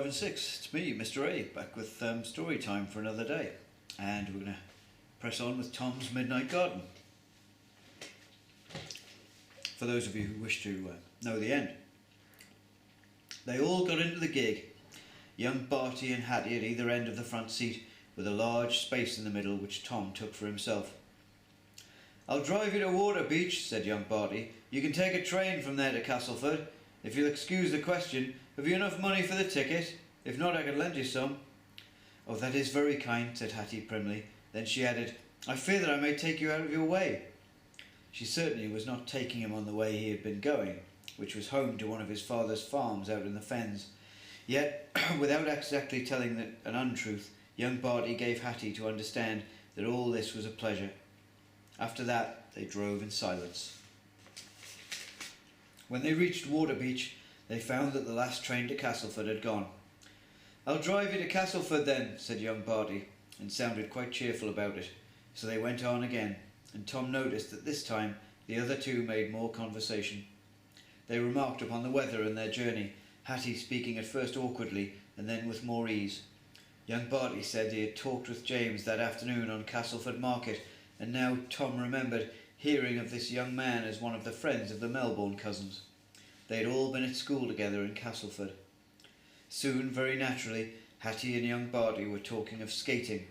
and 6. It's me, Mr. A, back with story time for another day. And we're going to press on with Tom's Midnight Garden. For those of you who wish to know the end. They all got into the gig. Young Barty and Hattie at either end of the front seat, with a large space in the middle which Tom took for himself. "I'll drive you to Waterbeach," said young Barty. "You can take a train from there to Castleford. If you'll excuse the question, have you enough money for the ticket? If not, I could lend you some." "Oh, that is very kind," said Hattie primly. Then she added, "I fear that I may take you out of your way." She certainly was not taking him on the way he had been going, which was home to one of his father's farms out in the fens. Yet, without exactly telling an untruth, young Barty gave Hattie to understand that all this was a pleasure. After that, they drove in silence. When they reached Waterbeach, they found that the last train to Castleford had gone. "I'll drive you to Castleford then," said young Barty, and sounded quite cheerful about it. So they went on again, and Tom noticed that this time the other two made more conversation. They remarked upon the weather and their journey, Hattie speaking at first awkwardly and then with more ease. Young Barty said he had talked with James that afternoon on Castleford Market, and now Tom remembered hearing of this young man as one of the friends of the Melbourne cousins. They had all been at school together in Castleford. Soon, very naturally, Hattie and young Barty were talking of skating.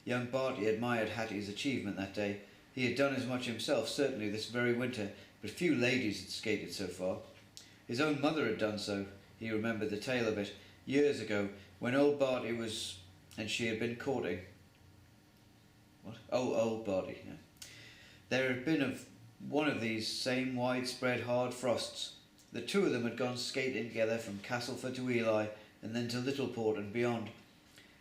Young Barty admired Hattie's achievement that day. He had done as much himself, certainly this very winter, but few ladies had skated so far. His own mother had done so. He remembered the tale of it, years ago, when old Barty was... and she had been courting. What? Oh, old Barty, yeah. There had been one of these same widespread hard frosts. The two of them had gone skating together from Castleford to Ely, and then to Littleport and beyond.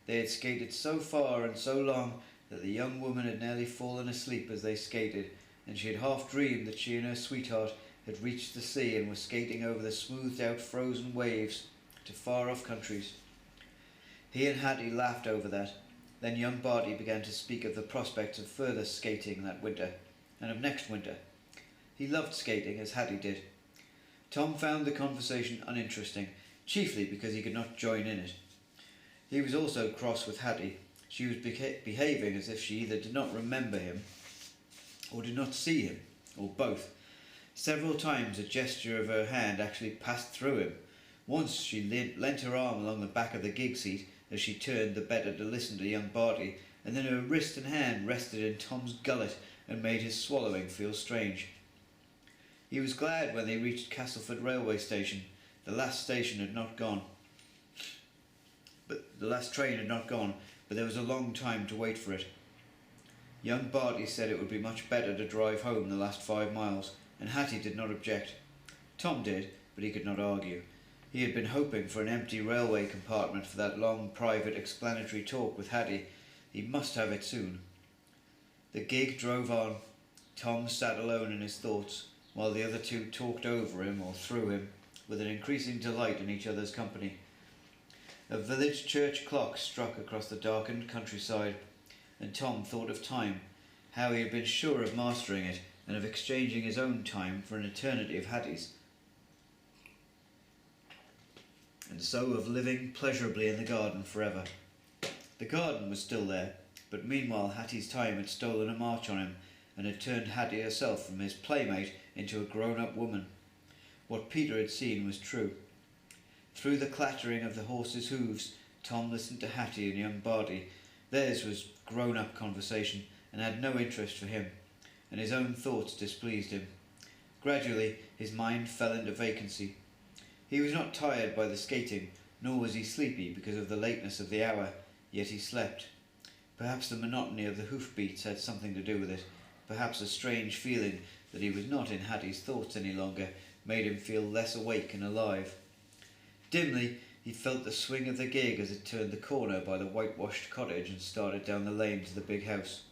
They had skated so far and so long that the young woman had nearly fallen asleep as they skated, and she had half dreamed that she and her sweetheart had reached the sea and were skating over the smoothed out frozen waves to far off countries. He and Hattie laughed over that. Then young Barty began to speak of the prospects of further skating that winter, and of next winter. He loved skating as Hattie did. Tom found the conversation uninteresting, chiefly because he could not join in it. He was also cross with Hattie. She was behaving as if she either did not remember him or did not see him, or both. Several times a gesture of her hand actually passed through him. Once she leant her arm along the back of the gig seat as she turned the better to listen to young Barty, and then her wrist and hand rested in Tom's gullet and made his swallowing feel strange. He was glad when they reached Castleford railway station. The last station had not gone. The last train had not gone, but there was a long time to wait for it. Young Barty said it would be much better to drive home the last 5 miles, and Hattie did not object. Tom did, but he could not argue. He had been hoping for an empty railway compartment for that long private explanatory talk with Hattie. He must have it soon. The gig drove on. Tom sat alone in his thoughts, while the other two talked over him or through him, with an increasing delight in each other's company. A village church clock struck across the darkened countryside, and Tom thought of time, how he had been sure of mastering it, and of exchanging his own time for an eternity of Hattie's, and so of living pleasurably in the garden forever. The garden was still there, but meanwhile Hattie's time had stolen a march on him, and had turned Hattie herself from his playmate into a grown-up woman. What Peter had seen was true. Through the clattering of the horses' hooves, Tom listened to Hattie and young Barty. Theirs was grown-up conversation, and had no interest for him, and his own thoughts displeased him. Gradually his mind fell into vacancy. He was not tired by the skating, nor was he sleepy because of the lateness of the hour, yet he slept. Perhaps the monotony of the hoof-beats had something to do with it. Perhaps a strange feeling that he was not in Hattie's thoughts any longer made him feel less awake and alive. Dimly he felt the swing of the gig as it turned the corner by the whitewashed cottage and started down the lane to the big house.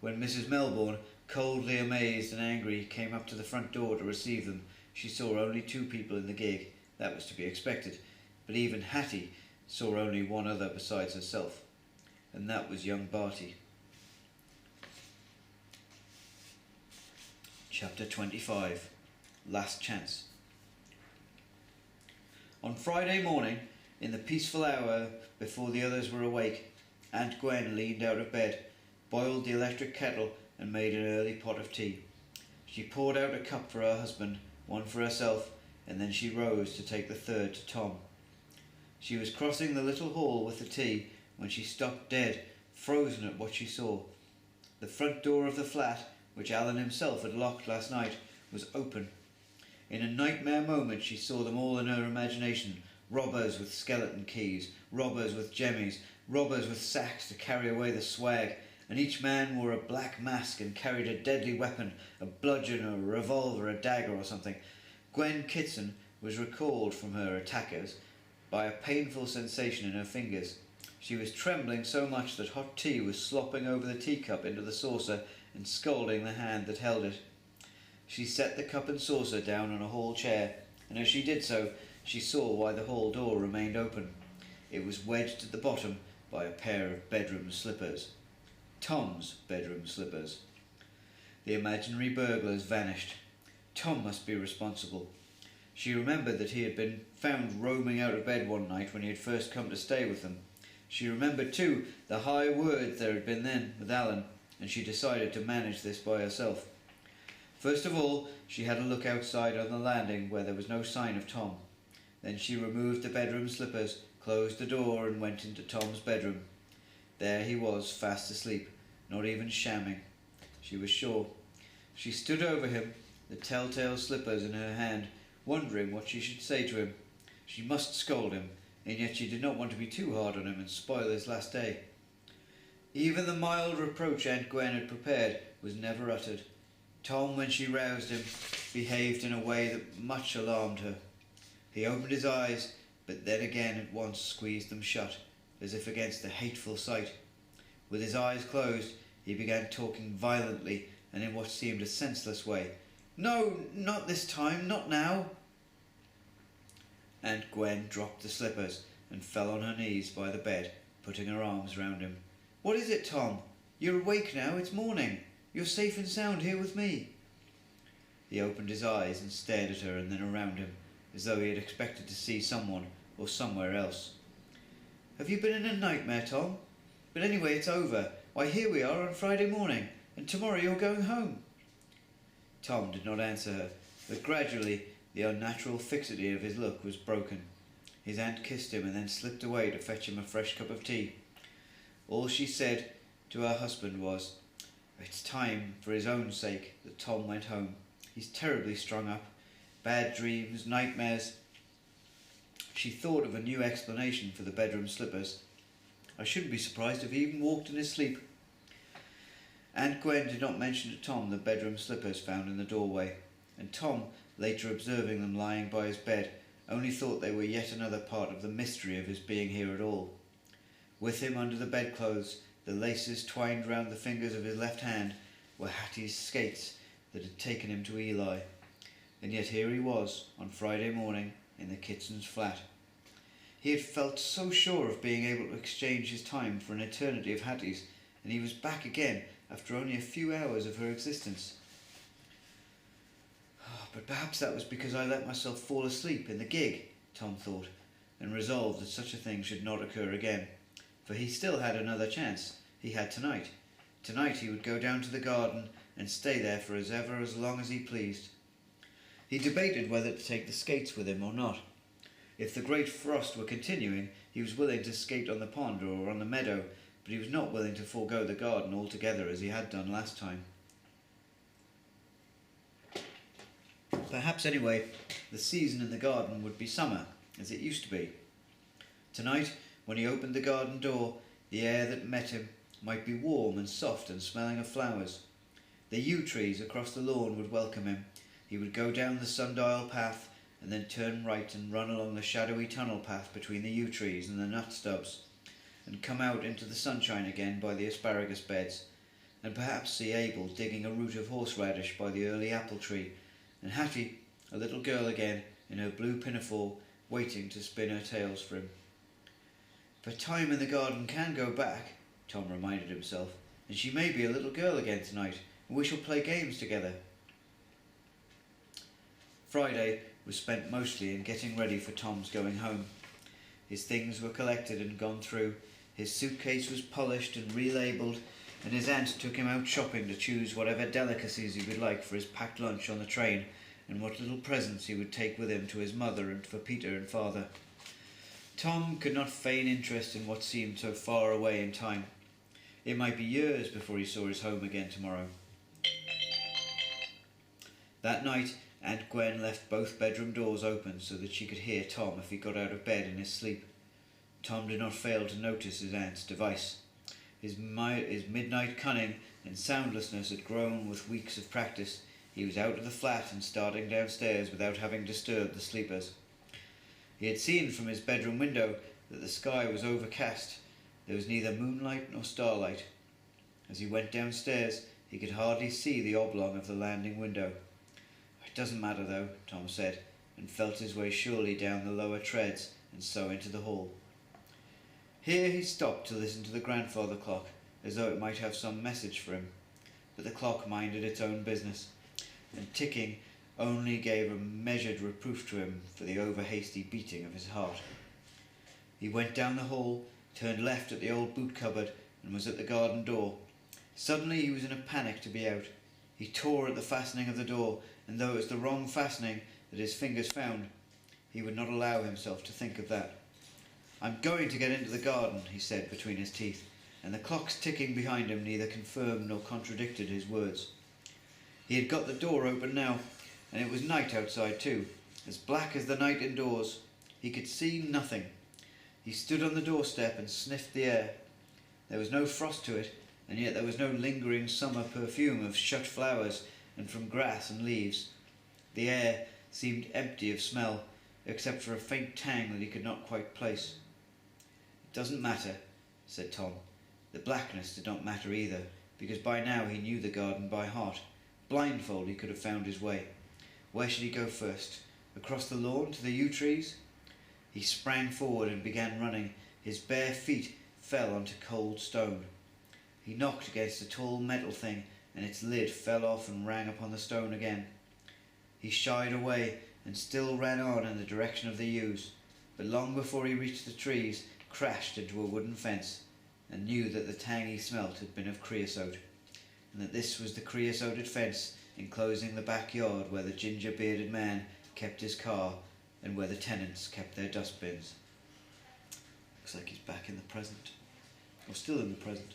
When Mrs. Melbourne, coldly amazed and angry, came up to the front door to receive them, she saw only 2 people in the gig. That was to be expected, but even Hattie saw only one other besides herself, and that was young Barty. Chapter 25. Last Chance. On Friday morning, In the peaceful hour before the others were awake, Aunt Gwen leaned out of bed, boiled the electric kettle, and made an early pot of tea. She poured out a cup for her husband, one for herself, and then she rose to take the third to Tom. She was crossing the little hall with the tea when she stopped dead, frozen at what she saw. The front door of the flat, which Alan himself had locked last night, was open. In a nightmare moment she saw them all in her imagination, robbers with skeleton keys, robbers with jemmies, robbers with sacks to carry away the swag, and each man wore a black mask and carried a deadly weapon, a bludgeon or a revolver, a dagger or something. Gwen Kitson was recalled from her attackers by a painful sensation in her fingers. She was trembling so much that hot tea was slopping over the teacup into the saucer and scalding the hand that held it. She set the cup and saucer down on a hall chair, and as she did so, she saw why the hall door remained open. It was wedged at the bottom by a pair of bedroom slippers. Tom's bedroom slippers. The imaginary burglars vanished. Tom must be responsible. She remembered that he had been found roaming out of bed one night when he had first come to stay with them. She remembered too the high words there had been then with Alan, and she decided to manage this by herself. First of all, she had a look outside on the landing where there was no sign of Tom. Then she removed the bedroom slippers, closed the door, and went into Tom's bedroom. There he was, fast asleep, not even shamming. She was sure. She stood over him, the telltale slippers in her hand, wondering what she should say to him. She must scold him, and yet she did not want to be too hard on him and spoil his last day. Even the mild reproach Aunt Gwen had prepared was never uttered. Tom, when she roused him, behaved in a way that much alarmed her. He opened his eyes, but then again at once squeezed them shut, as if against a hateful sight. With his eyes closed, he began talking violently and in what seemed a senseless way. "No, not this time, not now." Aunt Gwen dropped the slippers and fell on her knees by the bed, putting her arms round him. "What is it, Tom? You're awake now, it's morning. You're safe and sound here with me." He opened his eyes and stared at her and then around him, as though he had expected to see someone or somewhere else. "Have you been in a nightmare, Tom? But anyway, it's over. Why, here we are on Friday morning, and tomorrow you're going home." Tom did not answer her, but gradually the unnatural fixity of his look was broken. His aunt kissed him and then slipped away to fetch him a fresh cup of tea. All she said to her husband was, "It's time, for his own sake, that Tom went home. He's terribly strung up. Bad dreams, nightmares." She thought of a new explanation for the bedroom slippers. "I shouldn't be surprised if he even walked in his sleep." Aunt Gwen did not mention to Tom the bedroom slippers found in the doorway, and Tom, later observing them lying by his bed, only thought they were yet another part of the mystery of his being here at all. With him under the bedclothes, the laces twined round the fingers of his left hand, were Hattie's skates that had taken him to Eli. And yet here he was, on Friday morning, in the Kitson's flat. He had felt so sure of being able to exchange his time for an eternity of Hattie's, and he was back again after only a few hours of her existence. But perhaps that was because I let myself fall asleep in the gig, Tom thought, and resolved that such a thing should not occur again. For he still had another chance. He had tonight. Tonight he would go down to the garden and stay there for as long as he pleased. He debated whether to take the skates with him or not. If the great frost were continuing, he was willing to skate on the pond or on the meadow, but he was not willing to forego the garden altogether as he had done last time. Perhaps anyway, the season in the garden would be summer, as it used to be. Tonight, when he opened the garden door, the air that met him might be warm and soft and smelling of flowers. The yew trees across the lawn would welcome him. He would go down the sundial path and then turn right and run along the shadowy tunnel path between the yew trees and the nut stubs, and come out into the sunshine again by the asparagus beds, and perhaps see Abel digging a root of horseradish by the early apple tree, and Hattie, a little girl again, in her blue pinafore, waiting to spin her tales for him. But time in the garden can go back, Tom reminded himself, and she may be a little girl again tonight, and we shall play games together. Friday was spent mostly in getting ready for Tom's going home. His things were collected and gone through. His suitcase was polished and relabelled, and his aunt took him out shopping to choose whatever delicacies he would like for his packed lunch on the train, and what little presents he would take with him to his mother and for Peter and father. Tom could not feign interest in what seemed so far away in time. It might be years before he saw his home again tomorrow. That night, Aunt Gwen left both bedroom doors open so that she could hear Tom if he got out of bed in his sleep. Tom did not fail to notice his aunt's device. His midnight cunning and soundlessness had grown with weeks of practice. He was out of the flat and starting downstairs without having disturbed the sleepers. He had seen from his bedroom window that the sky was overcast. There was neither moonlight nor starlight. As he went downstairs, he could hardly see the oblong of the landing window. "It doesn't matter though," Tom said, and felt his way surely down the lower treads and so into the hall. Here he stopped to listen to the grandfather clock, as though it might have some message for him. But the clock minded its own business, and ticking only gave a measured reproof to him for the over-hasty beating of his heart. He went down the hall, turned left at the old boot cupboard, and was at the garden door. Suddenly he was in a panic to be out. He tore at the fastening of the door, and though it was the wrong fastening that his fingers found, he would not allow himself to think of that. "I'm going to get into the garden," he said between his teeth, and the clocks ticking behind him neither confirmed nor contradicted his words. He had got the door open now, and it was night outside too, as black as the night indoors. He could see nothing. He stood on the doorstep and sniffed the air. There was no frost to it, and yet there was no lingering summer perfume of shut flowers and from grass and leaves. The air seemed empty of smell, except for a faint tang that he could not quite place. "It doesn't matter," said Tom. The blackness did not matter either, because by now he knew the garden by heart. Blindfold he could have found his way. Where should he go first? Across the lawn to the yew trees? He sprang forward and began running. His bare feet fell onto cold stone. He knocked against a tall metal thing, and its lid fell off and rang upon the stone again. He shied away and still ran on in the direction of the yews, but long before he reached the trees, crashed into a wooden fence, and knew that the tangy smelt had been of creosote, and that this was the creosoted fence enclosing the backyard where the ginger-bearded man kept his car and where the tenants kept their dustbins. Looks like he's back in the present, or still in the present.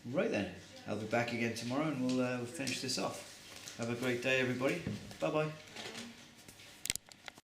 Right then, I'll be back again tomorrow and we'll finish this off. Have a great day, everybody. Bye bye.